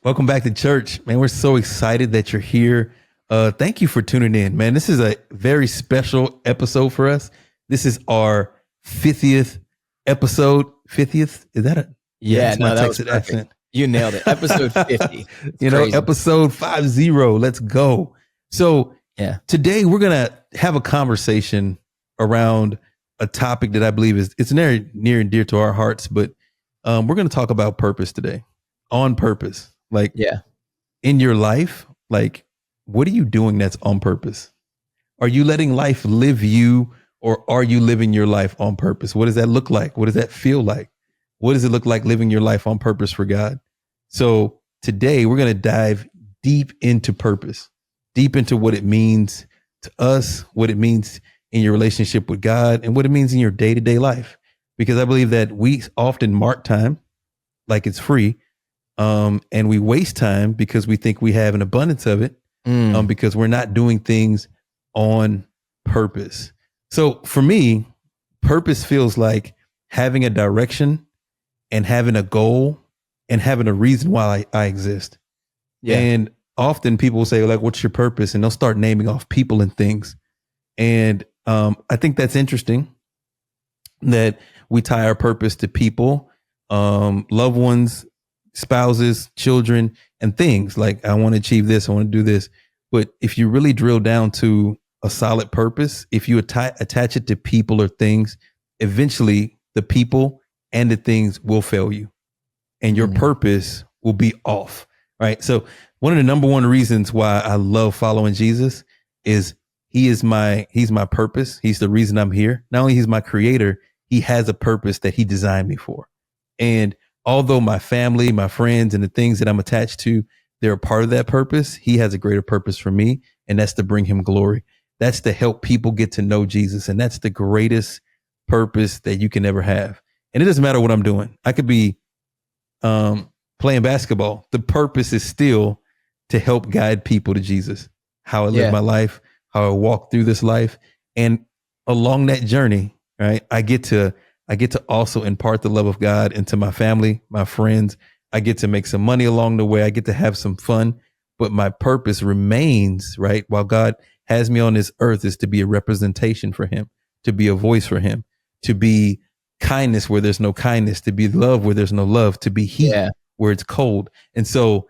Welcome back to church, man. We're so excited that you're here. Thank you for tuning in, man. This is a very special episode for us. This is our 50th episode. 50th? Is that a Yeah, that's no, my that was Texas perfect. accent. You nailed it. Episode 50. It's crazy. Episode 50. Let's go. So Yeah. today we're gonna have a conversation around a topic that I believe it's near and dear to our hearts, but we're gonna talk about purpose today. On purpose. Like Yeah. in your life, like what are you doing that's on purpose? Are you letting life live you, or are you living your life on purpose? What does that look like? What does that feel like? What does it look like living your life on purpose for God? So today we're going to dive deep into purpose, deep into what it means to us, what it means in your relationship with God, and what it means in your day-to-day life. Because I believe that we often mark time like it's free. And we waste time because we think we have an abundance of it, because we're not doing things on purpose. So for me, purpose feels like having a direction and having a goal and having a reason why I exist. Yeah. And often people will say, like, what's your purpose? And they'll start naming off people and things. And I think that's interesting that we tie our purpose to people, loved ones, spouses, children, and things. Like, I want to achieve this, I want to do this. But if you really drill down to a solid purpose, if you attach it to people or things, eventually the people and the things will fail you and your purpose will be off. Right. So one of the number one reasons why I love following Jesus is he's my purpose. He's the reason I'm here. Not only he's my creator, he has a purpose that he designed me for. And although my family, my friends, and the things that I'm attached to, they're a part of that purpose, he has a greater purpose for me, and that's to bring him glory. That's to help people get to know Jesus, and that's the greatest purpose that you can ever have. And it doesn't matter what I'm doing. I could be playing basketball. The purpose is still to help guide people to Jesus, how I live my life, how I walk through this life. And along that journey, right, I get to also impart the love of God into my family, my friends. I get to make some money along the way. I get to have some fun, but my purpose remains, right? While God has me on this earth, is to be a representation for him, to be a voice for him, to be kindness where there's no kindness, to be love where there's no love, to be heat where it's cold. And so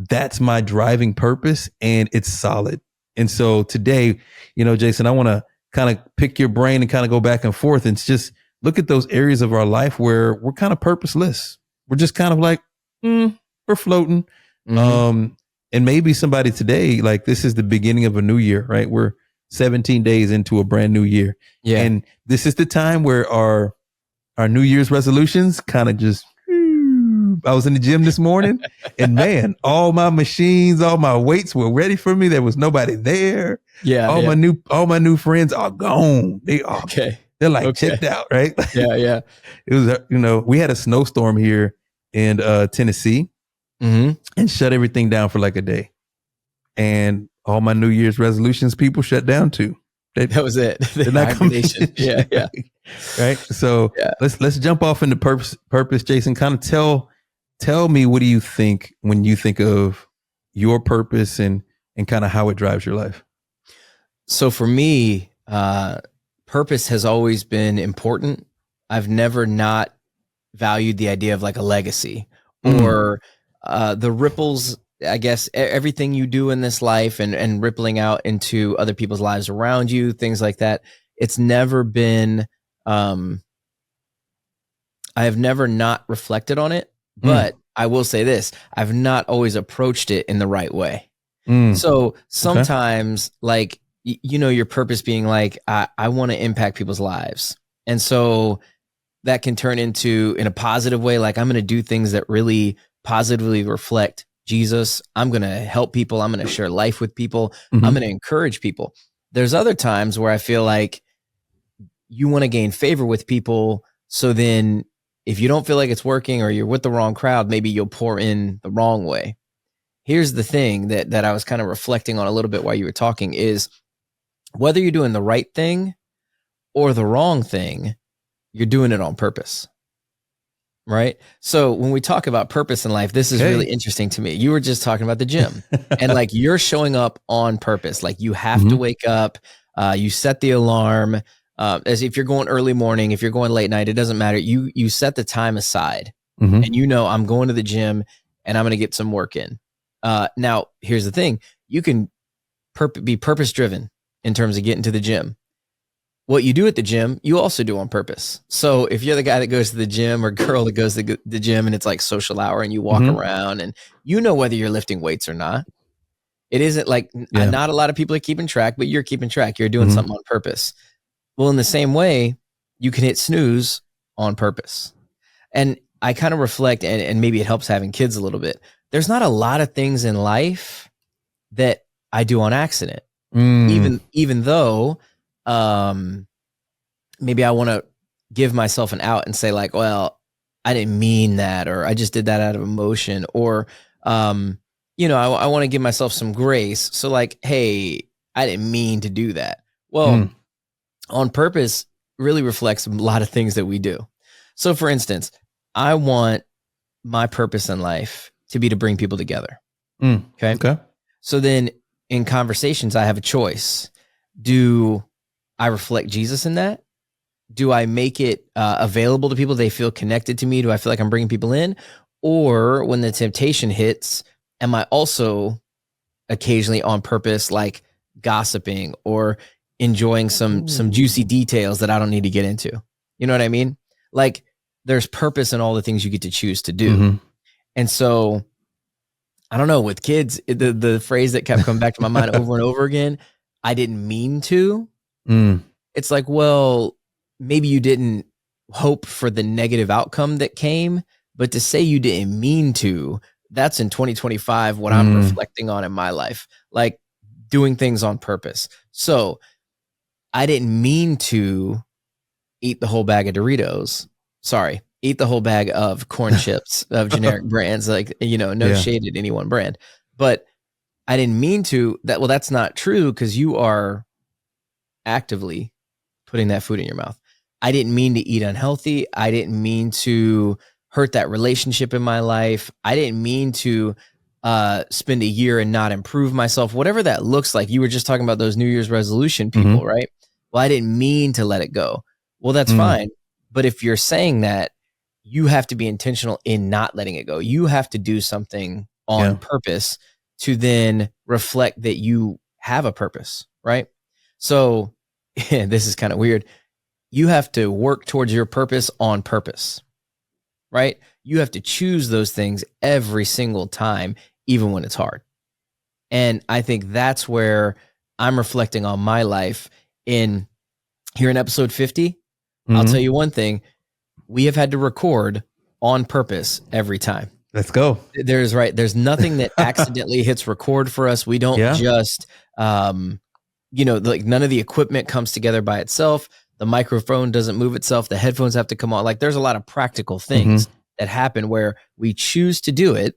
that's my driving purpose, and it's solid. And so today, Jason, I want to kind of pick your brain and kind of go back and forth and just look at those areas of our life where we're kind of purposeless. We're just kind of like, we're floating. And maybe somebody today, like, this is the beginning of a new year, right? We're 17 days into a brand new year. Yeah. And this is the time where our New Year's resolutions kind of just, I was in the gym this morning and man, all my machines, all my weights were ready for me. There was nobody there. Yeah. All my new friends are gone. They are. Okay. They're like checked out, right? Yeah. It was, we had a snowstorm here in Tennessee and shut everything down for like a day. And all my New Year's resolutions, people shut down too. That was it. They're not coming. Yeah. Right. So let's jump off into purpose, Jason. Kind of tell me, what do you think when you think of your purpose and kind of how it drives your life? So for me, purpose has always been important. I've never not valued the idea of like a legacy or the ripples, I guess, everything you do in this life and rippling out into other people's lives around you, things like that. It's never been, I have never not reflected on it, but I will say this, I've not always approached it in the right way. So sometimes like, your purpose being like, I want to impact people's lives. And so that can turn into, in a positive way, like I'm going to do things that really positively reflect Jesus. I'm going to help people. I'm going to share life with people. I'm going to encourage people. There's other times where I feel like you want to gain favor with people. So then if you don't feel like it's working or you're with the wrong crowd, maybe you'll pour in the wrong way. Here's the thing that I was kind of reflecting on a little bit while you were talking is whether you're doing the right thing or the wrong thing, you're doing it on purpose. right? So when we talk about purpose in life, this is really interesting to me. You were just talking about the gym and like you're showing up on purpose. Like you have to wake up, you set the alarm, as if you're going early morning, if you're going late night, it doesn't matter. You set the time aside and you know, I'm going to the gym and I'm going to get some work in. Now here's the thing. You can be purpose driven in terms of getting to the gym. What you do at the gym, you also do on purpose. So if you're the guy that goes to the gym or girl that goes to the gym and it's like social hour and you walk around and you know whether you're lifting weights or not, it isn't like not a lot of people are keeping track, but you're keeping track. You're doing something on purpose. Well, in the same way, you can hit snooze on purpose. And I kind of reflect, and maybe it helps having kids a little bit. There's not a lot of things in life that I do on accident, even though maybe I want to give myself an out and say like, well, I didn't mean that, or I just did that out of emotion, or, you know, I want to give myself some grace. So like, hey, I didn't mean to do that. Well, on purpose really reflects a lot of things that we do. So for instance, I want my purpose in life to be to bring people together. Okay. So then in conversations, I have a choice. Do I reflect Jesus in that? Do I make it available to people? They feel connected to me? Do I feel like I'm bringing people in? Or when the temptation hits, am I also occasionally on purpose, like gossiping or enjoying some juicy details that I don't need to get into? You know what I mean? Like there's purpose in all the things you get to choose to do. And so I don't know, with kids, the phrase that kept coming back to my mind over and over again, I didn't mean to. It's like, well, maybe you didn't hope for the negative outcome that came, but to say you didn't mean to, that's in 2025 what I'm reflecting on in my life, like doing things on purpose. So I didn't mean to eat the whole bag of Doritos. Sorry, eat the whole bag of corn chips of generic brands, like, you know, no shade at any one brand, but I didn't mean to that. Well, that's not true because you are actively putting that food in your mouth. I didn't mean to eat unhealthy. I didn't mean to hurt that relationship in my life. I didn't mean to spend a year and not improve myself, whatever that looks like. You were just talking about those New Year's resolution people, right? Well, I didn't mean to let it go. Well, that's fine. But if you're saying that, you have to be intentional in not letting it go. You have to do something on purpose to then reflect that you have a purpose, right? So this is kind of weird. You have to work towards your purpose on purpose, right? You have to choose those things every single time, even when it's hard. And I think that's where I'm reflecting on my life in here in episode 50. I'll tell you one thing. We have had to record on purpose every time. Let's go. There's nothing that accidentally hits record for us. We don't just, you know, like none of the equipment comes together by itself. The microphone doesn't move itself. The headphones have to come on. Like there's a lot of practical things that happen where we choose to do it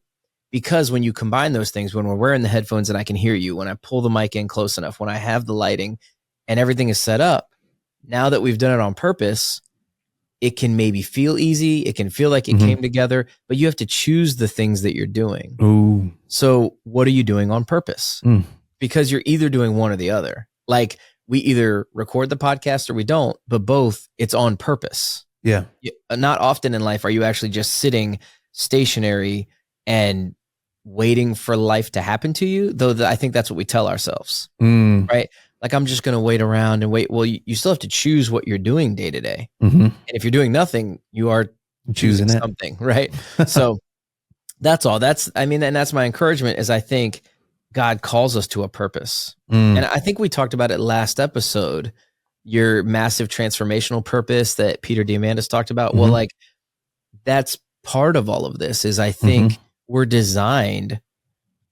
because when you combine those things, when we're wearing the headphones and I can hear you, when I pull the mic in close enough, when I have the lighting and everything is set up, now that we've done it on purpose, it can maybe feel easy. It can feel like it came together, but you have to choose the things that you're doing. Ooh. So what are you doing on purpose? Because you're either doing one or the other. Like we either record the podcast or we don't, but both, it's on purpose. Yeah. Not often in life are you actually just sitting stationary and waiting for life to happen to you, though I think that's what we tell ourselves, right? Like, I'm just going to wait around and wait. Well, you still have to choose what you're doing day to day. And if you're doing nothing, you are choosing something, right? So that's all. And that's my encouragement is I think God calls us to a purpose. And I think we talked about it last episode, your massive transformational purpose that Peter Diamandis talked about. Well, like that's part of all of this is I think we're designed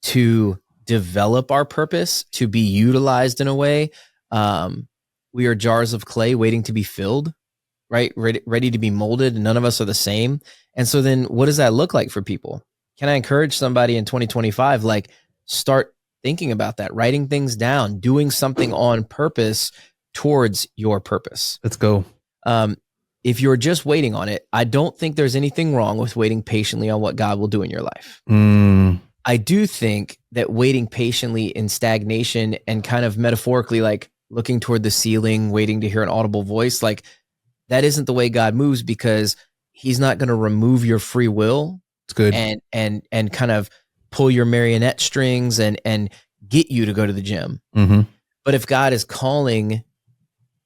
to develop our purpose, to be utilized in a way. We are jars of clay waiting to be filled, right? Ready to be molded. And none of us are the same. And so then what does that look like for people? Can I encourage somebody in 2025, like start thinking about that, writing things down, doing something on purpose towards your purpose? Let's go. if you're just waiting on it, I don't think there's anything wrong with waiting patiently on what God will do in your life. I do think that waiting patiently in stagnation and kind of metaphorically like looking toward the ceiling, waiting to hear an audible voice, like that isn't the way God moves, because he's not going to remove your free will. It's good. And kind of pull your marionette strings and get you to go to the gym. But if God is calling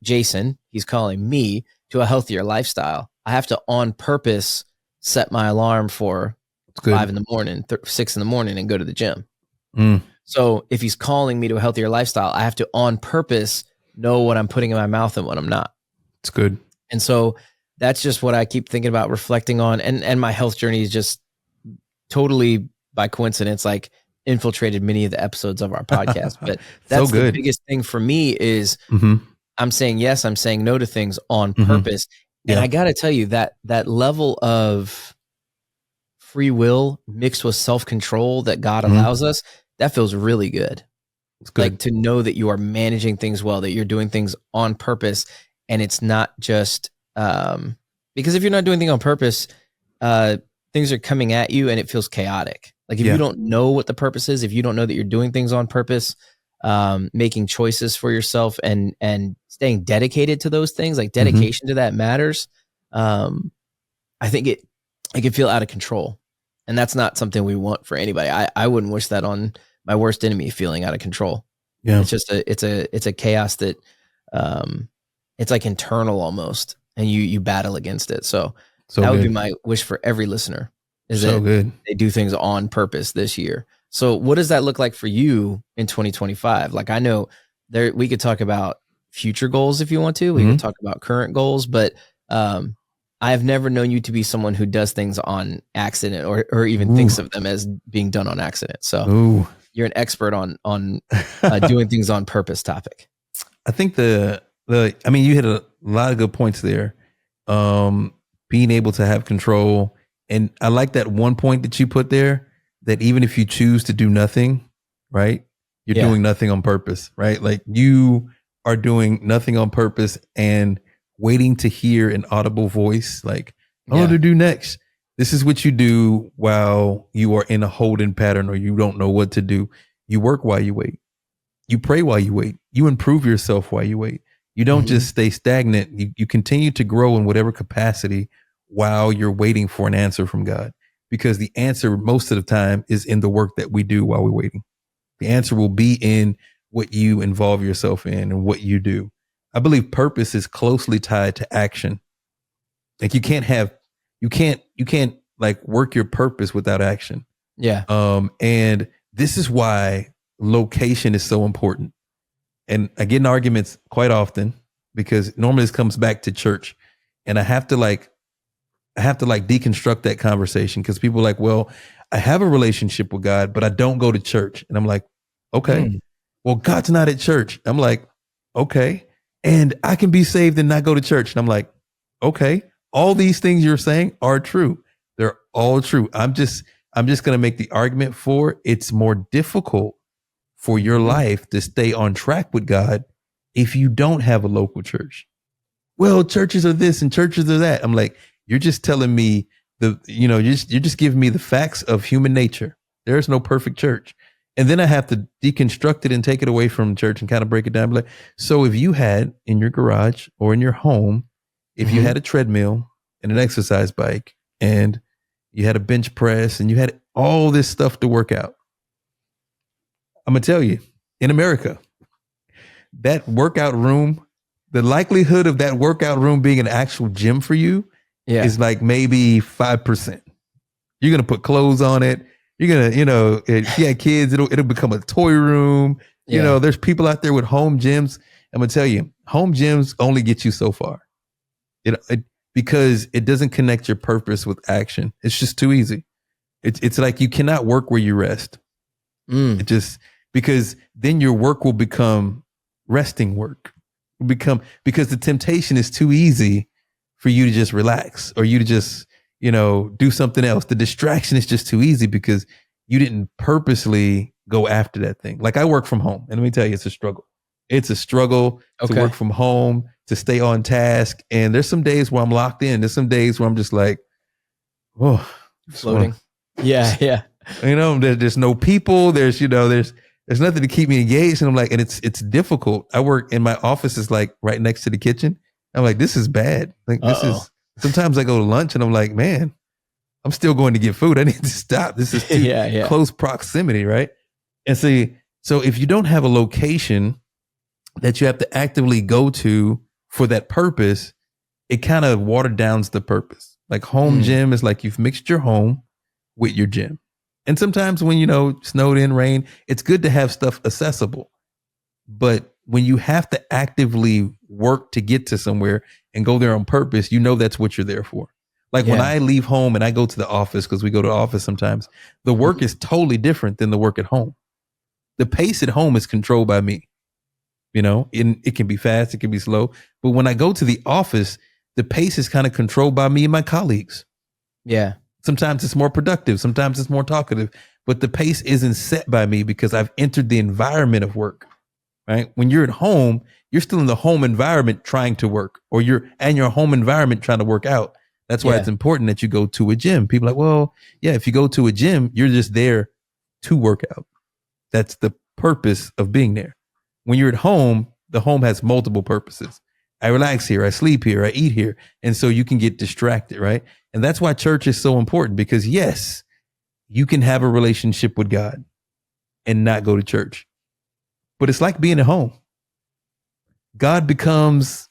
Jason, he's calling me to a healthier lifestyle, I have to on purpose set my alarm for 5 in the morning, 6 in the morning, and go to the gym. So if he's calling me to a healthier lifestyle, I have to on purpose know what I'm putting in my mouth and what I'm not. It's good. And so that's just what I keep thinking about, reflecting on. And my health journey is just totally by coincidence, like infiltrated many of the episodes of our podcast. But that's the biggest thing for me is I'm saying yes, I'm saying no to things on purpose. And I got to tell you that level of free will mixed with self-control that God allows us, that feels really good. It's good. Like to know that you are managing things well, that you're doing things on purpose, and it's not just because if you're not doing things on purpose, things are coming at you and it feels chaotic. Like if you don't know what the purpose is, if you don't know that you're doing things on purpose, making choices for yourself and staying dedicated to those things, like dedication to that matters. I think it can feel out of control, and that's not something we want for anybody. I wouldn't wish that on my worst enemy, feeling out of control. Yeah. It's just it's a chaos that, it's like internal almost, and you battle against it. So that would be my wish for every listener, is that they do things on purpose this year. So what does that look like for you in 2025? Like, I know we could talk about future goals if you want to, we could talk about current goals, but, I have never known you to be someone who does things on accident or even thinks of them as being done on accident. So you're an expert on doing things on purpose topic. I think you hit a lot of good points there. Being able to have control. And I like that one point that you put there, that even if you choose to do nothing, right, you're doing nothing on purpose, right? Like you are doing nothing on purpose and waiting to hear an audible voice, like, what to do next. This is what you do while you are in a holding pattern or you don't know what to do. You work while you wait. You pray while you wait. You improve yourself while you wait. You don't just stay stagnant. You continue to grow in whatever capacity while you're waiting for an answer from God, because the answer most of the time is in the work that we do while we're waiting. The answer will be in what you involve yourself in and what you do. I believe purpose is closely tied to action. Like you can't like work your purpose without action. Yeah. And this is why location is so important. And I get in arguments quite often because normally this comes back to church, and I have to deconstruct that conversation, because people are like, well, I have a relationship with God, but I don't go to church. And I'm like, okay, well, God's not at church. I'm like, okay. And I can be saved and not go to church. And I'm like, okay, all these things you're saying are true. They're all true. I'm just going to make the argument for it's more difficult for your life to stay on track with God if you don't have a local church. Well, churches are this and churches are that. I'm like, you're just telling me you're just giving me the facts of human nature. There's no perfect church. And then I have to deconstruct it and take it away from church and kind of break it down. Like, so if you had in your garage or in your home, if you had a treadmill and an exercise bike and you had a bench press and you had all this stuff to work out, I'm going to tell you, in America, that workout room, the likelihood of that workout room being an actual gym for you is like maybe 5%. You're going to put clothes on it. You're going to, if you had kids, it'll become a toy room. There's people out there with home gyms. I'm going to tell you, home gyms only get you so far. Because it doesn't connect your purpose with action. It's just too easy. It's like you cannot work where you rest. Because then your work will become resting work. Because the temptation is too easy for you to just relax or you to just, do something else. The distraction is just too easy because you didn't purposely go after that thing. Like I work from home, and let me tell you, it's a struggle. It's a struggle to work from home, to stay on task. And there's some days where I'm locked in. There's some days where I'm just like, oh, Floating. Yeah. Yeah. there's no people. There's nothing to keep me engaged. And I'm like, and it's difficult. I work in my office is like right next to the kitchen. I'm like, this is bad. Like this is, sometimes I go to lunch and I'm like, man, I'm still going to get food. I need to stop. This is too close proximity. Right. And so if you don't have a location that you have to actively go to for that purpose, it kind of watered down the purpose. Like home gym is like you've mixed your home with your gym. And sometimes when, snowed in, rain, it's good to have stuff accessible. But when you have to actively work to get to somewhere and go there on purpose, that's what you're there for. Like when I leave home and I go to the office, because we go to the office sometimes, the work is totally different than the work at home. The pace at home is controlled by me. And it can be fast, it can be slow. But when I go to the office, the pace is kind of controlled by me and my colleagues. Yeah. Sometimes it's more productive. Sometimes it's more talkative, but the pace isn't set by me because I've entered the environment of work, right? When you're at home, you're still in the home environment trying to work, or you're in your home environment trying to work out. That's why it's important that you go to a gym. People are like, well, yeah, if you go to a gym, you're just there to work out. That's the purpose of being there. When you're at home, the home has multiple purposes. I relax here, I sleep here, I eat here. And so you can get distracted, right? And that's why church is so important, because yes, you can have a relationship with God and not go to church, but it's like being at home. God becomes,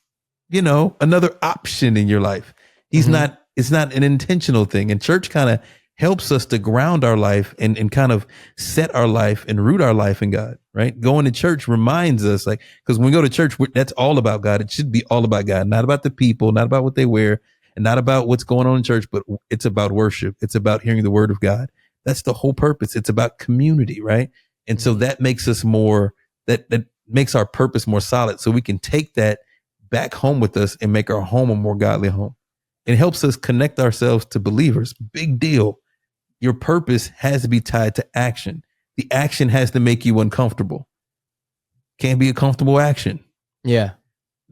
another option in your life. It's not an intentional thing. And church kind of helps us to ground our life and kind of set our life and root our life in God, right? Going to church reminds us, like, because when we go to church, that's all about God. It should be all about God, not about the people, not about what they wear, and not about what's going on in church, but it's about worship. It's about hearing the word of God. That's the whole purpose. It's about community, right? And so that makes us that makes our purpose more solid. So we can take that back home with us and make our home a more godly home. It helps us connect ourselves to believers. Big deal. Your purpose has to be tied to action. The action has to make you uncomfortable. Can't be a comfortable action. Yeah.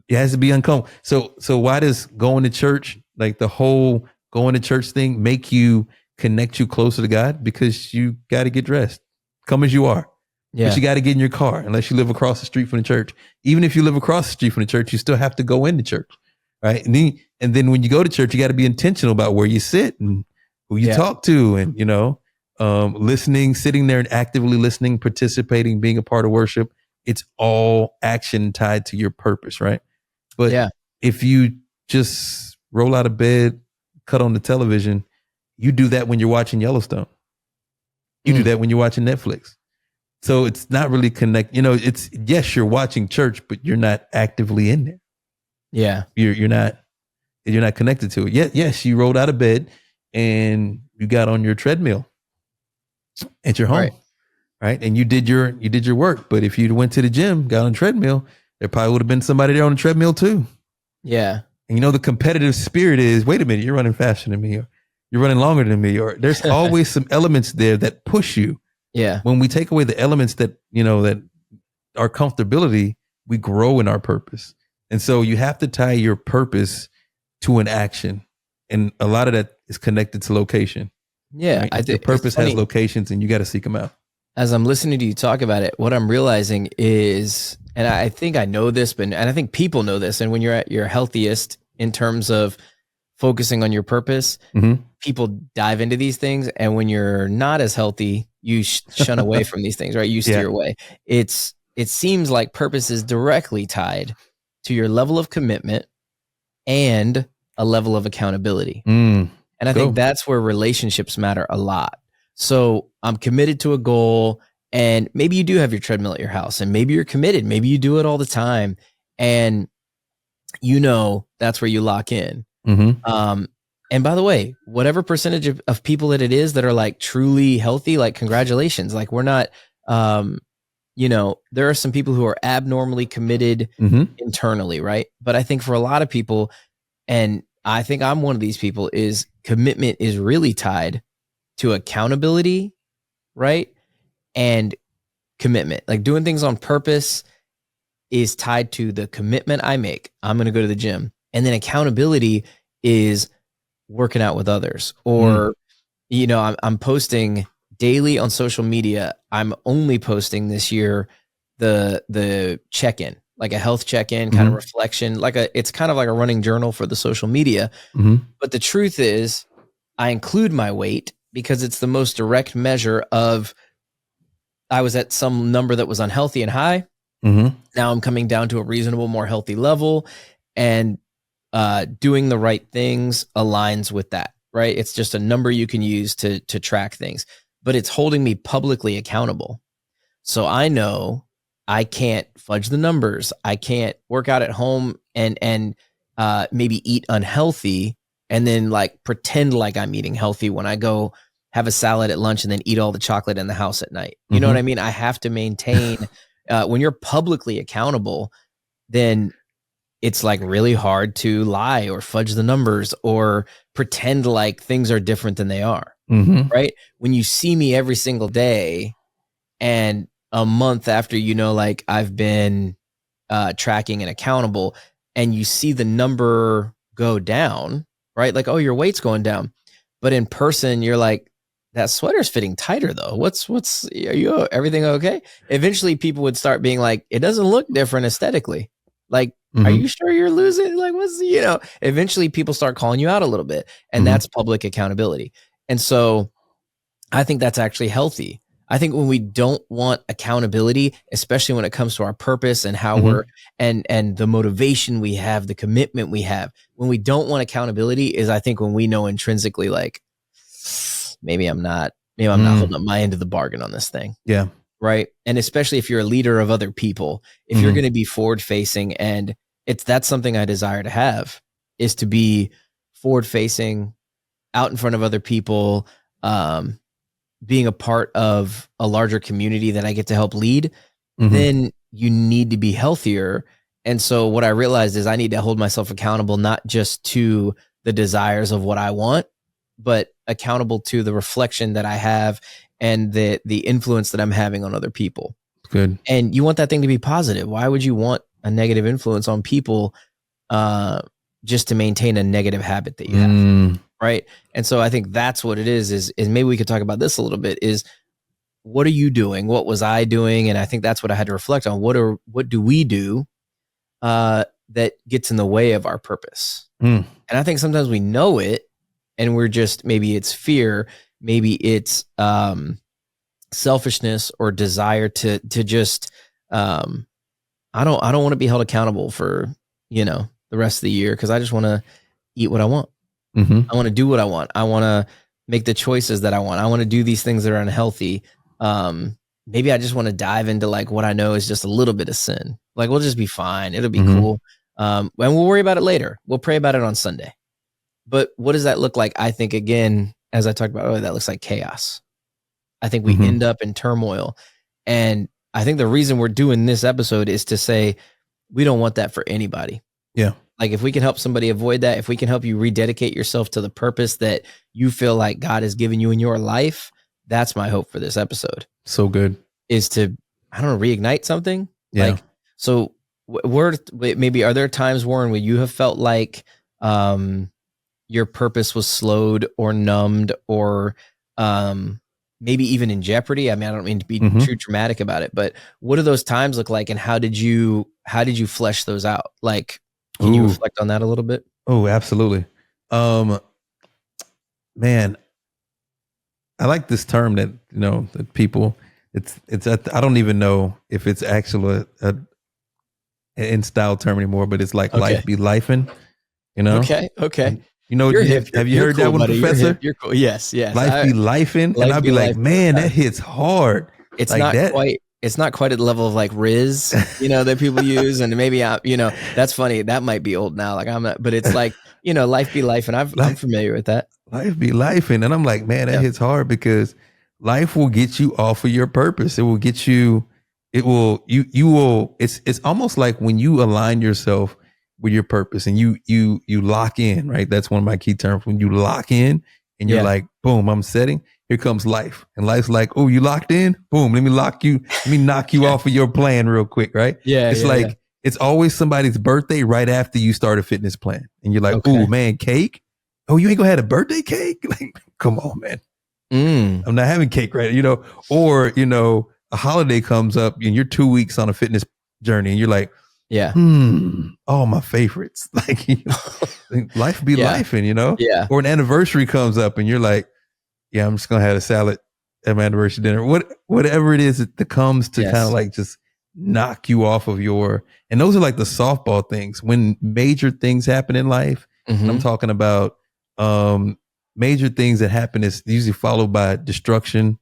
It has to be uncomfortable. So why does going to church, like the whole going to church thing, connect you closer to God? Because you got to get dressed. Come as you are. Yeah. But you got to get in your car unless you live across the street from the church. Even if you live across the street from the church, you still have to go into church. Right. And then when you go to church, you got to be intentional about where you sit and who you talk to, and, listening, sitting there and actively listening, participating, being a part of worship. It's all action tied to your purpose. Right. But if you just roll out of bed, cut on the television, you do that when you're watching Yellowstone. You do that when you're watching Netflix. So it's not really it's, yes, you're watching church, but you're not actively in there. Yeah. You're not connected to it. Yes, you rolled out of bed and you got on your treadmill at your home. Right. And you did your work. But if you went to the gym, got on a treadmill, there probably would have been somebody there on the treadmill too. Yeah. And the competitive spirit is, wait a minute, you're running faster than me, or you're running longer than me, or there's always some elements there that push you. Yeah. When we take away the elements that our comfortability, we grow in our purpose. And so you have to tie your purpose to an action. And a lot of that is connected to location. Yeah. Right? Your purpose has locations and you got to seek them out. As I'm listening to you talk about it, what I'm realizing is, and I think I know this, and I think people know this, and when you're at your healthiest in terms of focusing on your purpose, people dive into these things. And when you're not as healthy, you shun away from these things, right? You steer away. It seems like purpose is directly tied to your level of commitment and a level of accountability. And I think that's where relationships matter a lot. So I'm committed to a goal, and maybe you do have your treadmill at your house, and maybe you're committed. Maybe you do it all the time, and that's where you lock in. And by the way, whatever percentage of people that it is that are like truly healthy, like congratulations. Like we're not, there are some people who are abnormally committed internally, right? But I think for a lot of people, and I think I'm one of these people, is commitment is really tied to accountability, right? And commitment, like doing things on purpose is tied to the commitment I make. I'm going to go to the gym. And then accountability is working out with others, or, I'm posting daily on social media. I'm only posting this year the check-in, like a health check-in, kind of reflection, it's kind of like a running journal for the social media. But the truth is, I include my weight because it's the most direct measure of, I was at some number that was unhealthy and high. Now I'm coming down to a reasonable, more healthy level, and doing the right things aligns with that, right? It's just a number you can use to track things, but it's holding me publicly accountable. So I know I can't fudge the numbers. I can't work out at home and maybe eat unhealthy and then like pretend like I'm eating healthy when I go have a salad at lunch and then eat all the chocolate in the house at night. You know what I mean? I have to maintain, when you're publicly accountable, then it's like really hard to lie or fudge the numbers or pretend like things are different than they are. Right? When you see me every single day, and a month after, like I've been tracking and accountable, and you see the number go down, right? Like, oh, your weight's going down. But in person, you're like, that sweater's fitting tighter though. Everything okay? Eventually people would start being like, it doesn't look different aesthetically. Like, are you sure you're losing? Like, eventually people start calling you out a little bit, and that's public accountability. And so I think that's actually healthy. I think when we don't want accountability, especially when it comes to our purpose and how we're, and the motivation we have, the commitment we have, when we don't want accountability is, I think, when we know intrinsically, like, maybe I'm not holding up my end of the bargain on this thing. Yeah. Right. And especially if you're a leader of other people, if you're going to be forward facing, and that's something I desire to have, is to be forward facing, out in front of other people, being a part of a larger community that I get to help lead, then you need to be healthier. And so what I realized is I need to hold myself accountable, not just to the desires of what I want, but accountable to the reflection that I have and the influence that I'm having on other people. Good. And you want that thing to be positive. Why would you want a negative influence on people just to maintain a negative habit that you have? Right. And so I think that's what it is maybe we could talk about this a little bit, is what are you doing? What was I doing? And I think that's what I had to reflect on. What do we do that gets in the way of our purpose? And I think sometimes we know it, and we're just, maybe it's fear, maybe it's selfishness or desire to just, I don't want to be held accountable for, the rest of the year, because I just want to eat what I want. I want to do what I want. I want to make the choices that I want. I want to do these things that are unhealthy. Maybe I just want to dive into like what I know is just a little bit of sin. Like, we'll just be fine. It'll be cool. And we'll worry about it later. We'll pray about it on Sunday. But what does that look like? I think, again, as I talked about, that looks like chaos. I think we end up in turmoil. And I think the reason we're doing this episode is to say, we don't want that for anybody. Yeah. Like, if we can help somebody avoid that, if we can help you rededicate yourself to the purpose that you feel like God has given you in your life, that's my hope for this episode. So good. Is to, I don't know, reignite something. Yeah. Like, so maybe, are there times, Warren, where you have felt like your purpose was slowed or numbed, or maybe even in jeopardy? I mean, I don't mean to be too dramatic about it, but what do those times look like, and how did you flesh those out? Like, can you reflect on that a little bit? Oh, absolutely. Man, I like this term that, that people, it's, I don't even know if it's actually a in style term anymore, but it's like, life be lifing, Okay. And, have you heard that one, buddy, Professor? You're cool. Yes. Life be lifing. And I'd be like, man, that hits hard. It's like not that. quite. It's not quite at the level of like Riz, that people use. And maybe, that's funny. That might be old now. Like, I'm not, but it's like, life be life. And I'm familiar with that. Life be life. And I'm like, man, that hits hard, because life will get you off of your purpose. It will get you, it's almost like when you align yourself with your purpose and you lock in, right? That's one of my key terms. When you lock in and you're like, boom, I'm setting, here comes life. And life's like, oh, you locked in? Boom, let me knock you off of your plan real quick, right? Yeah, It's yeah, yeah. like, it's always somebody's birthday right after you start a fitness plan. And you're like, Okay. oh man, cake? Oh, you ain't gonna have a birthday cake? Like, come on, man. I'm not having cake, right? Or, a holiday comes up and you're 2 weeks on a fitness journey and you're like, Yeah. all my favorites. Like, life be Yeah. life, and Yeah. or an anniversary comes up and you're like, yeah, I'm just gonna have a salad at my anniversary dinner. Whatever it is that comes to kind of like just knock you off of and those are like the softball things. When major things happen in life, and I'm talking about major things that happen is usually followed by destruction,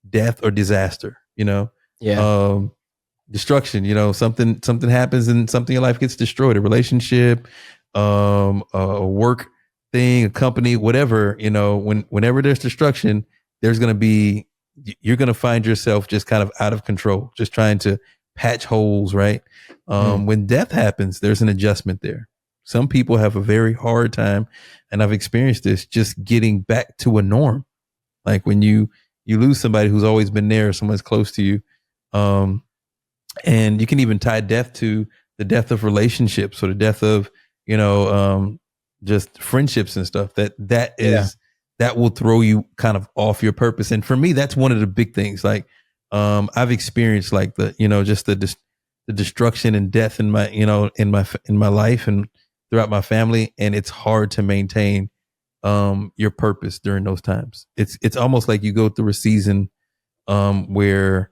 death, or disaster. Yeah. Destruction. Something happens and something in life gets destroyed. A relationship, a work thing, a company, whatever. Whenever there's destruction, you're gonna find yourself just kind of out of control, just trying to patch holes, right? When death happens, there's an adjustment there. Some people have a very hard time, and I've experienced this, just getting back to a norm. Like when you lose somebody who's always been there, someone's close to you, and you can even tie death to the death of relationships or the death of just friendships and stuff. That will throw you kind of off your purpose. And for me, that's one of the big things. Like I've experienced like just the destruction and death in my in my life and throughout my family, and it's hard to maintain your purpose during those times. It's almost like you go through a season where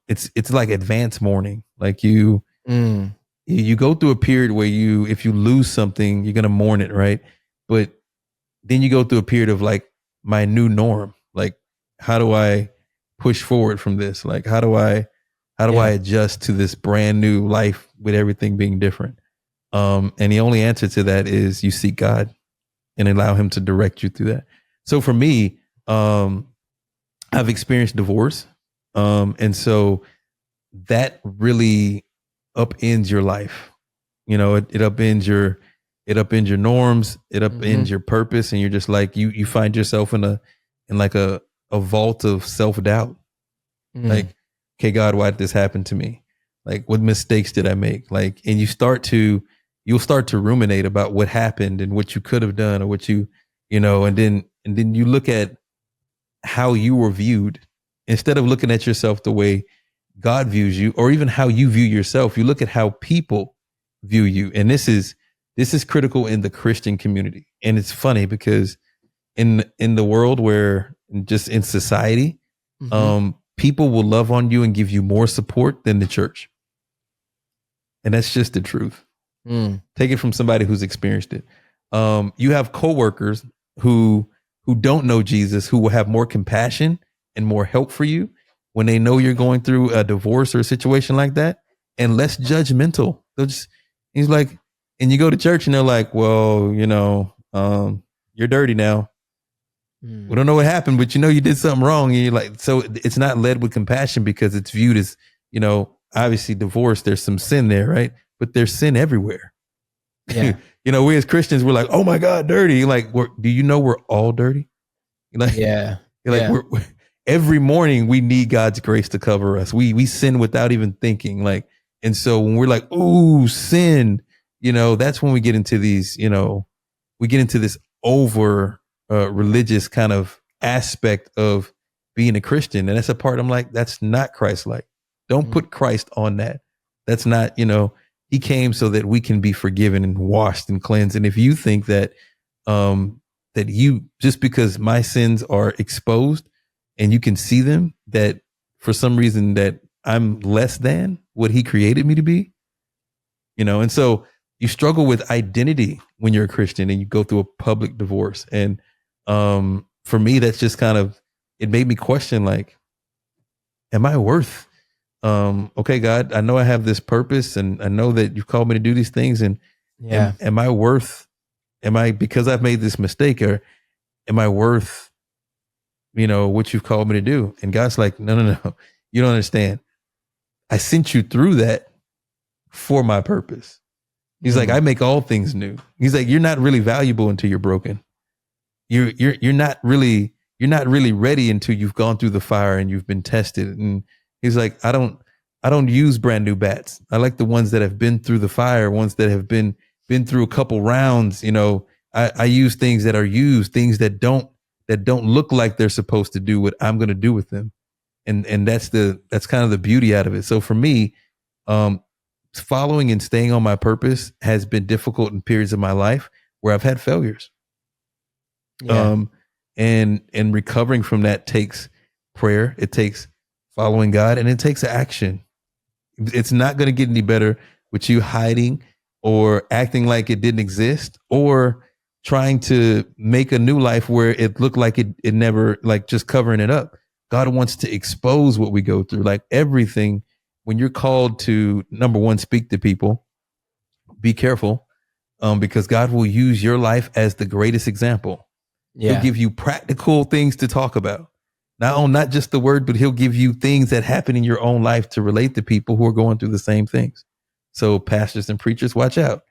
it's like advanced mourning. Like you go through a period where if you lose something, you're gonna mourn it, right? But then you go through a period of like, my new norm. Like, how do I push forward from this? Like, how do I adjust to this brand new life with everything being different? And the only answer to that is you seek God and allow Him to direct you through that. So for me, I've experienced divorce. And so that really upends your life. It upends your norms, it upends your purpose, and you're just like, you find yourself in like a vault of self-doubt. Like, okay, God, why did this happen to me? Like, what mistakes did I make? Like, and you'll start to ruminate about what happened and what you could have done, or what and then you look at how you were viewed. Instead of looking at yourself the way God views you, or even how you view yourself, you look at how people view you. And this is critical in the Christian community. And it's funny because in the world where, just in society, people will love on you and give you more support than the church. And that's just the truth. Take it from somebody who's experienced it. You have coworkers who don't know Jesus, who will have more compassion and more help for you when they know you're going through a divorce or a situation like that, and less judgmental. He's like, and you go to church and they're like, well, you're dirty now. We don't know what happened, but you did something wrong. And you're like, so it's not led with compassion because it's viewed as, obviously divorce, there's some sin there, right? But there's sin everywhere. Yeah. We as Christians, we're like, oh my God, dirty. Like, do you know we're all dirty? Like, yeah. We're every morning we need God's grace to cover us. We sin without even thinking. Like, and so when we're like, ooh, sin, that's when we get into these, we get into this over religious kind of aspect of being a Christian. And that's a part I'm like, that's not Christ-like. Don't put Christ on that. That's not, He came so that we can be forgiven and washed and cleansed. And if you think that that you, just because my sins are exposed and you can see them, that for some reason that I'm less than what He created me to be, and so you struggle with identity when you're a Christian and you go through a public divorce. And for me, that's just kind of, it made me question, like, am I worth, okay, God, I know I have this purpose and I know that you've called me to do these things, and am I worth, because I've made this mistake, or am I worth, what you've called me to do? And God's like, no, you don't understand. I sent you through that for my purpose. He's like, I make all things new. He's like, you're not really valuable until you're broken. You're not really you're not really ready until you've gone through the fire and you've been tested. And he's like, I don't use brand new bats. I like the ones that have been through the fire, ones that have been through a couple rounds. You know, I use things that are used, things that don't look like they're supposed to do what I'm going to do with them. And that's kind of the beauty out of it. So for me, um, following and staying on my purpose has been difficult in periods of my life where I've had failures. Yeah. And recovering from that takes prayer. It takes following God, and it takes action. It's not going to get any better with you hiding or acting like it didn't exist, or trying to make a new life where it looked like it never, like just covering it up. God wants to expose what we go through, like everything. When you're called to, number one, speak to people, be careful, because God will use your life as the greatest example. Yeah. He'll give you practical things to talk about. Not just the word, but he'll give you things that happen in your own life to relate to people who are going through the same things. So pastors and preachers, watch out,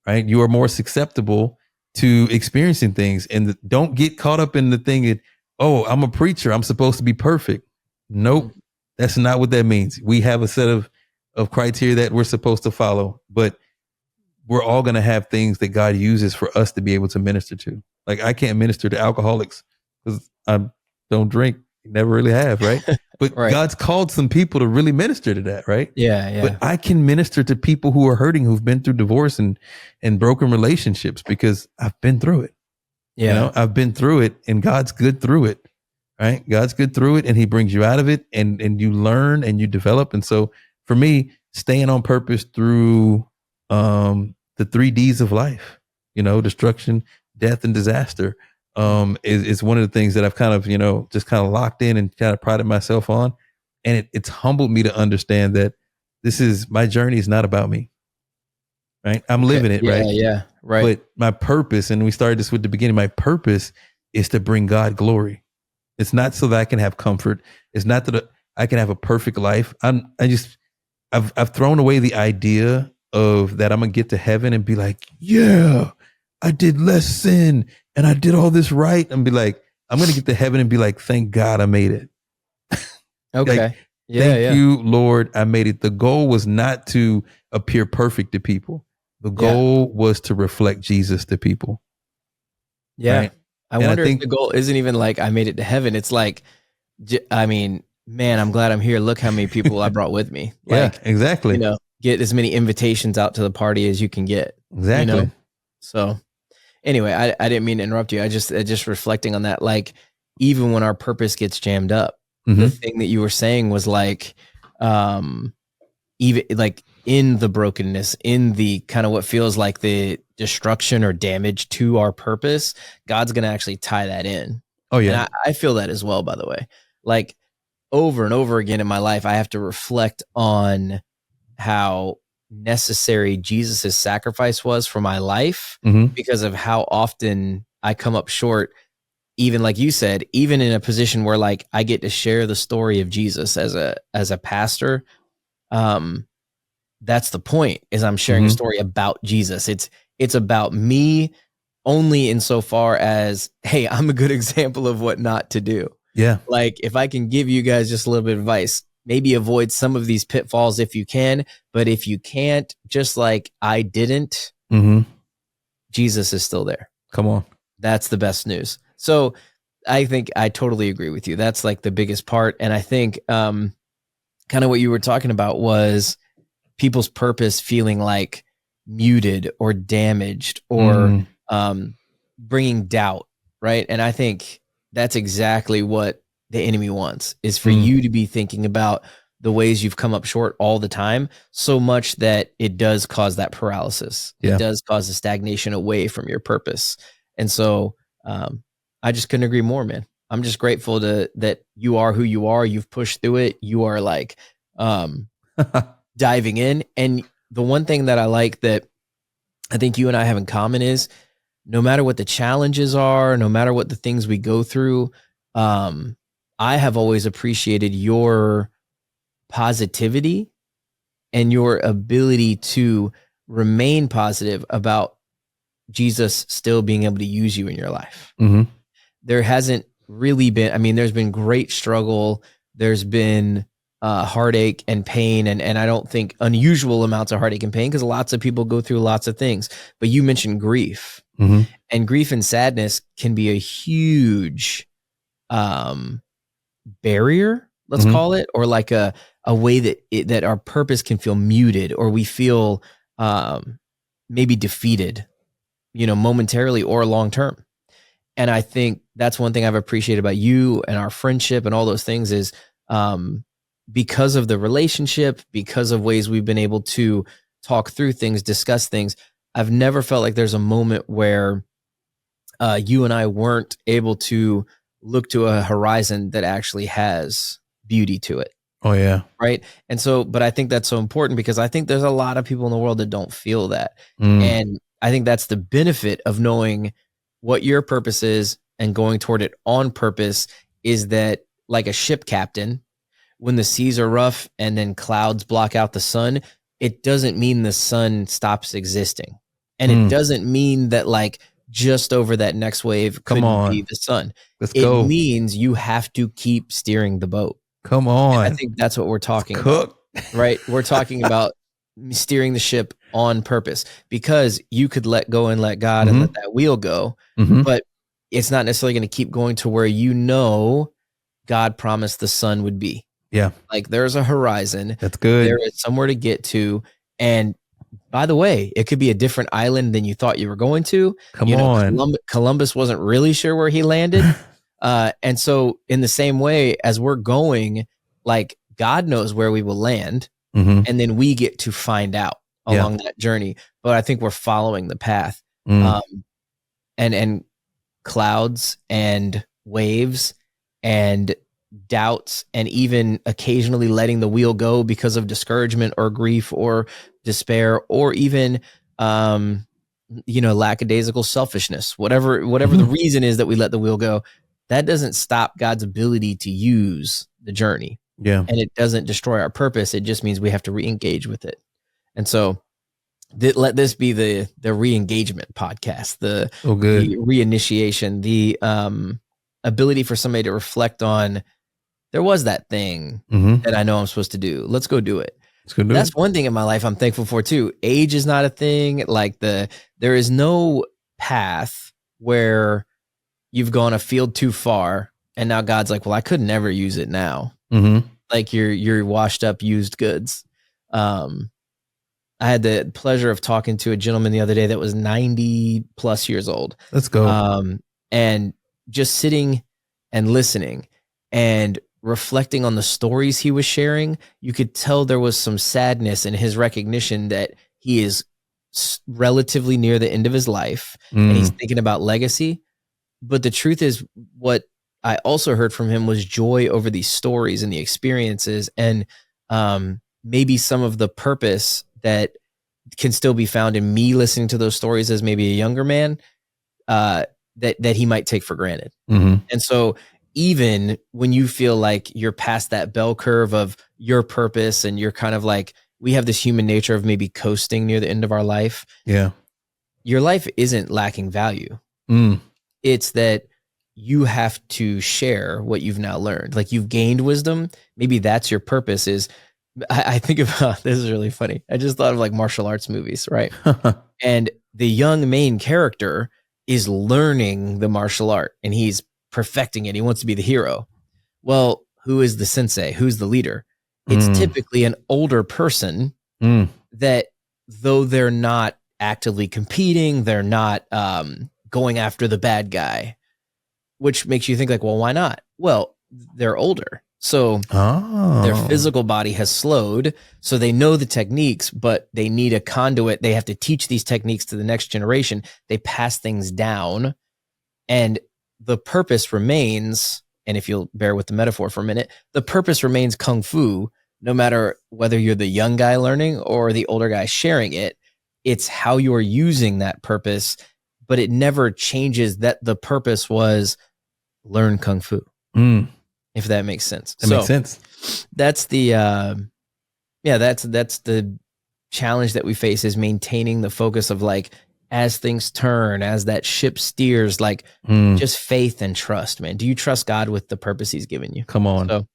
right? You are more susceptible to experiencing things, and don't get caught up in the thing that, oh, I'm a preacher, I'm supposed to be perfect. Nope. That's not what that means. We have a set of criteria that we're supposed to follow, but we're all going to have things that God uses for us to be able to minister to. Like, I can't minister to alcoholics because I don't drink, never really have, right? But Right. God's called some people to really minister to that, right? Yeah. Yeah. But I can minister to people who are hurting, who've been through divorce and broken relationships, because I've been through it. Yeah. You know, I've been through it, and God's good through it, right? God's good through it, and he brings you out of it, and you learn and you develop. And so for me, staying on purpose through the 3 Ds of life, you know, destruction, death, and disaster, is one of the things that I've kind of, you know, just kind of locked in and kind of prided myself on. And it's humbled me to understand that my journey is not about me, right? I'm living it, Yeah. right? Yeah. Right. But my purpose, and we started this with the beginning, my purpose is to bring God glory. It's not so that I can have comfort. It's not that I can have a perfect life. I've thrown away the idea of that I'm gonna get to heaven and be like, yeah, I did less sin and I did all this right, and be like, I'm gonna get to heaven and be like, thank God I made it. Okay. Like, Yeah. thank Yeah. you, Lord, I made it. The goal was not to appear perfect to people. The goal was to reflect Jesus to people. Yeah. Right. I And I wonder if think, the goal isn't even like I made it to heaven. It's like, I mean, man, I'm glad I'm here. Look how many people I brought with me. yeah, Like, exactly. you know, get as many invitations out to the party as you can get. Exactly. You know? So anyway, I didn't mean to interrupt you. I just reflecting on that. Like, even when our purpose gets jammed up, the thing that you were saying was like, even like in the brokenness, in the kind of what feels like the destruction or damage to our purpose, God's going to actually tie that in. Oh yeah. And I feel that as well, by the way. Like, over and over again in my life, I have to reflect on how necessary Jesus's sacrifice was for my life, because of how often I come up short, even like you said, even in a position where like I get to share the story of Jesus as a pastor. That's the point, is I'm sharing a story about Jesus. It's about me only insofar as, hey, I'm a good example of what not to do. Yeah. Like, if I can give you guys just a little bit of advice, maybe avoid some of these pitfalls if you can, but if you can't, just like I didn't, Jesus is still there. Come on. That's the best news. So I think I totally agree with you. That's like the biggest part. And I think kind of what you were talking about was people's purpose feeling like muted or damaged or bringing doubt, right? And I think that's exactly what the enemy wants, is for you to be thinking about the ways you've come up short all the time, so much that it does cause that paralysis. Yeah. It does cause a stagnation away from your purpose. And so I just couldn't agree more, man. I'm just grateful that you are who you are. You've pushed through it. You are like diving in. And the one thing that I like that I think you and I have in common is, no matter what the challenges are, no matter what the things we go through, I have always appreciated your positivity and your ability to remain positive about Jesus still being able to use you in your life. There hasn't really been, I mean, there's been great struggle. There's been heartache and pain, and I don't think unusual amounts of heartache and pain, because lots of people go through lots of things. But you mentioned grief, and grief and sadness can be a huge barrier, let's call it, or like a way that our purpose can feel muted, or we feel maybe defeated, momentarily or long term. And I think that's one thing I've appreciated about you and our friendship and all those things is because of the relationship, because of ways we've been able to talk through things, discuss things, I've never felt like there's a moment where you and I weren't able to look to a horizon that actually has beauty to it. Oh, yeah. Right. And so, but I think that's so important because I think there's a lot of people in the world that don't feel that. And I think that's the benefit of knowing what your purpose is and going toward it on purpose, is that like a ship captain, when the seas are rough and then clouds block out the sun, it doesn't mean the sun stops existing. And it doesn't mean that like just over that next wave couldn't be the sun. It means you have to keep steering the boat. Come on. And I think that's what we're talking about, right? We're talking about steering the ship on purpose, because you could let go and let God and let that wheel go, but it's not necessarily going to keep going to where God promised the sun would be. Yeah. Like there's a horizon. That's good. There is somewhere to get to. And by the way, it could be a different island than you thought you were going to. Come on. Columbus wasn't really sure where he landed. And so in the same way as we're going, like God knows where we will land, and then we get to find out along that journey. But I think we're following the path. And clouds and waves and doubts, and even occasionally letting the wheel go because of discouragement or grief or despair, or even lackadaisical selfishness, whatever the reason is that we let the wheel go, that doesn't stop God's ability to use the journey. Yeah. And it doesn't destroy our purpose. It just means we have to re-engage with it. And so let this be the re-engagement podcast, the reinitiation, the ability for somebody to reflect on, there was that thing that I know I'm supposed to do. Let's go do it. That's one thing in my life I'm thankful for too. Age is not a thing. Like there is no path where you've gone a field too far and now God's like, well, I could never use it now. Like you're washed up used goods. I had the pleasure of talking to a gentleman the other day that was 90 plus years old. Let's go. And just sitting and listening and reflecting on the stories he was sharing, you could tell there was some sadness in his recognition that he is relatively near the end of his life and he's thinking about legacy. But the truth is, what I also heard from him was joy over these stories and the experiences, and maybe some of the purpose that can still be found in me listening to those stories as maybe a younger man, that he might take for granted. And so even when you feel like you're past that bell curve of your purpose and you're kind of like, we have this human nature of maybe coasting near the end of our life. Yeah. Your life isn't lacking value. It's that you have to share what you've now learned. Like you've gained wisdom. Maybe that's your purpose. Is I think about, this is really funny. I just thought of like martial arts movies, right? And the young main character is learning the martial art and he's perfecting it. He wants to be the hero. Well, who is the sensei? Who's the leader? It's typically an older person that, though they're not actively competing, they're not going after the bad guy, which makes you think like, well, why not? Well, they're older. So their physical body has slowed. So they know the techniques, but they need a conduit. They have to teach these techniques to the next generation. They pass things down, and the purpose remains. And if you'll bear with the metaphor for a minute, the purpose remains Kung Fu, no matter whether you're the young guy learning or the older guy sharing it. It's how you're using that purpose, but it never changes that the purpose was learn Kung Fu. If that makes sense. That makes sense. That's the, that's the challenge that we face, is maintaining the focus of like, as things turn, as that ship steers, like just faith and trust, man. Do you trust God with the purpose he's given you? Come on. So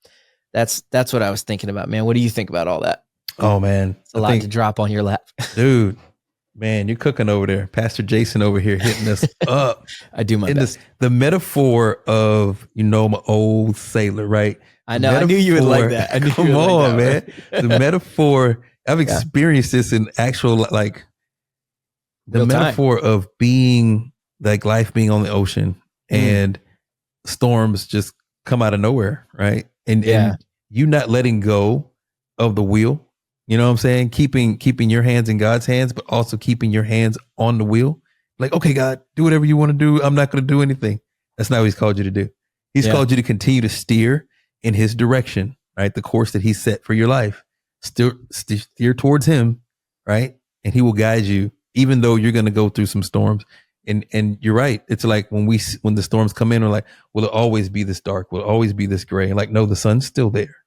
that's what I was thinking about, man. What do you think about all that? Oh man. It's a lot to drop on your lap. Dude, man, you're cooking over there. Pastor Jason over here hitting us up. I do my best. The metaphor of, I'm an old sailor, right? I know. I knew you would like that. Come on, man. The metaphor, I've experienced this in actual, like, the metaphor of being, like, life being on the ocean and storms just come out of nowhere, right? And you not letting go of the wheel. You know what I'm saying? Keeping your hands in God's hands, but also keeping your hands on the wheel. Like, okay, God, do whatever you want to do. I'm not going to do anything. That's not what he's called you to do. He's called you to continue to steer in his direction, right? The course that he set for your life. Steer towards him, right? And he will guide you, even though you're going to go through some storms. And you're right. It's like when the storms come in, we're like, will it always be this dark? Will it always be this gray? And like, no, the sun's still there.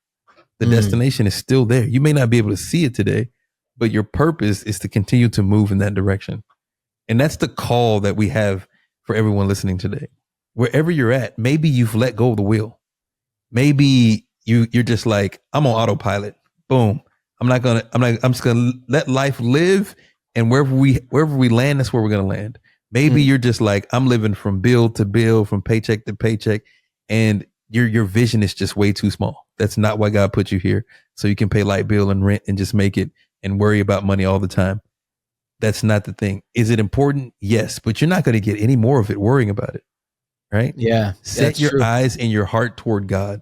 The destination is still there. You may not be able to see it today, but your purpose is to continue to move in that direction. And that's the call that we have for everyone listening today. Wherever you're at, maybe you've let go of the wheel. Maybe you're just like, I'm on autopilot. Boom. I'm just gonna let life live, and wherever we land, that's where we're gonna land. Maybe you're just like, I'm living from bill to bill, from paycheck to paycheck, and your vision is just way too small. That's not why God put you here. So you can pay light bill and rent and just make it and worry about money all the time. That's not the thing. Is it important? Yes, but you're not going to get any more of it worrying about it. Right? Yeah. Set your eyes and your heart toward God,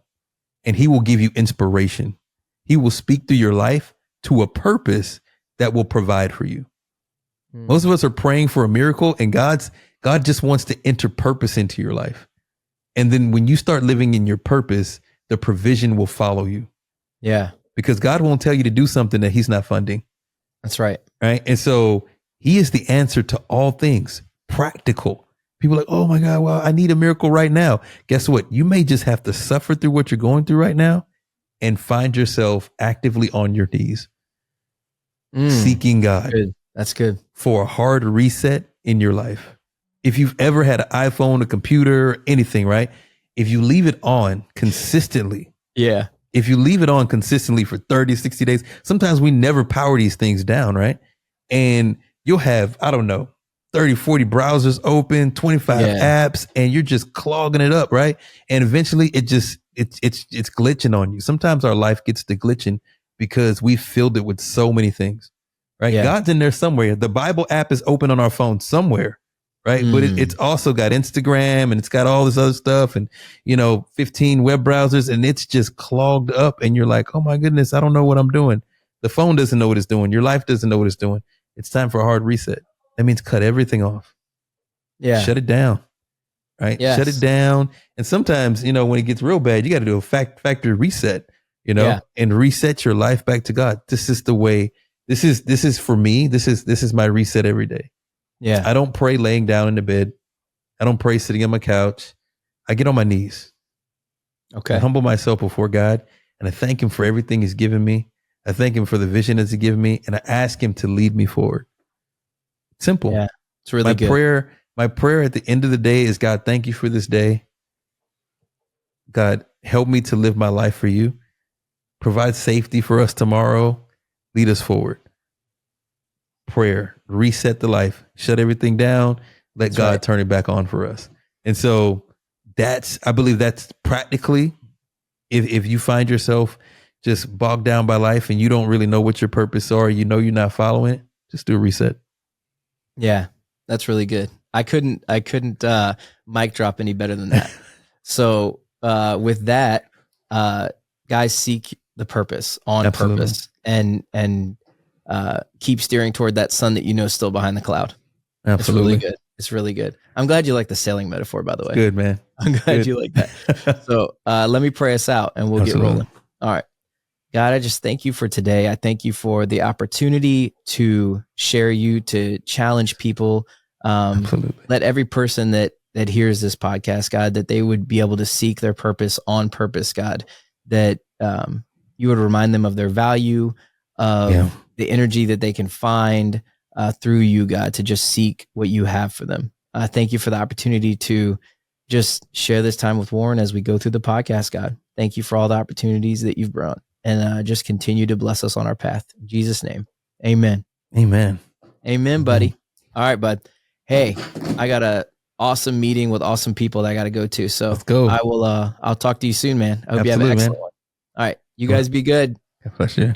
and he will give you inspiration. He will speak through your life to a purpose that will provide for you. Most of us are praying for a miracle, and God just wants to enter purpose into your life. And then when you start living in your purpose, the provision will follow you. Yeah. Because God won't tell you to do something that he's not funding. That's right. Right. And so he is the answer to all things practical. People are like, oh my God, well, I need a miracle right now. Guess what? You may just have to suffer through what you're going through right now and find yourself actively on your knees, seeking God. Good. That's good. For a hard reset in your life. If you've ever had an iPhone, a computer, anything, right? If you leave it on consistently. Yeah. If you leave it on consistently for 30, 60 days, sometimes we never power these things down, right? And you'll have, I don't know, 30, 40 browsers open, 25 apps, and you're just clogging it up, right? And eventually it's glitching on you. Sometimes our life gets to glitching because we filled it with so many things, right? Yeah. God's in there somewhere. The Bible app is open on our phone somewhere. Right. But it's also got Instagram, and it's got all this other stuff, and, 15 web browsers, and it's just clogged up. And you're like, oh my goodness, I don't know what I'm doing. The phone doesn't know what it's doing. Your life doesn't know what it's doing. It's time for a hard reset. That means cut everything off. Yeah. Shut it down. Right. Yes. Shut it down. And sometimes, when it gets real bad, you got to do a factory reset, and reset your life back to God. This is the way. This is for me. This is my reset every day. Yeah. I don't pray laying down in the bed. I don't pray sitting on my couch. I get on my knees. Okay. I humble myself before God, and I thank him for everything he's given me. I thank him for the vision that he's given me, and I ask him to lead me forward. Simple. Yeah. It's really good. My prayer at the end of the day is, God, thank you for this day. God, help me to live my life for you. Provide safety for us tomorrow. Lead us forward. Prayer, reset the life, shut everything down, let God turn it back on for us. And so I believe that's practically, if you find yourself just bogged down by life and you don't really know what your purpose are, you're not following it, just do a reset. Yeah, that's really good. I couldn't mic drop any better than that. So with that, guys, seek the purpose on Absolutely. Purpose and keep steering toward that sun that is still behind the cloud. Absolutely. It's really good. It's really good. I'm glad you like the sailing metaphor, by the way. Good, man. I'm glad you like that. So let me pray us out and we'll Absolutely. Get rolling. All right. God, I just thank you for today. I thank you for the opportunity to share you, to challenge people. Absolutely. Let every person that hears this podcast, God, that they would be able to seek their purpose on purpose, God, that you would remind them of their value, of the energy that they can find, through you, God, to just seek what you have for them. Thank you for the opportunity to just share this time with Warren as we go through the podcast, God. Thank you for all the opportunities that you've brought, and just continue to bless us on our path. In Jesus' name, amen. Amen. Amen, buddy. All right, bud. Hey, I got a awesome meeting with awesome people that I got to go to. So Let's go. I'll talk to you soon, man. I hope you have Absolutely, an excellent man. one. All right. You guys be good. For sure.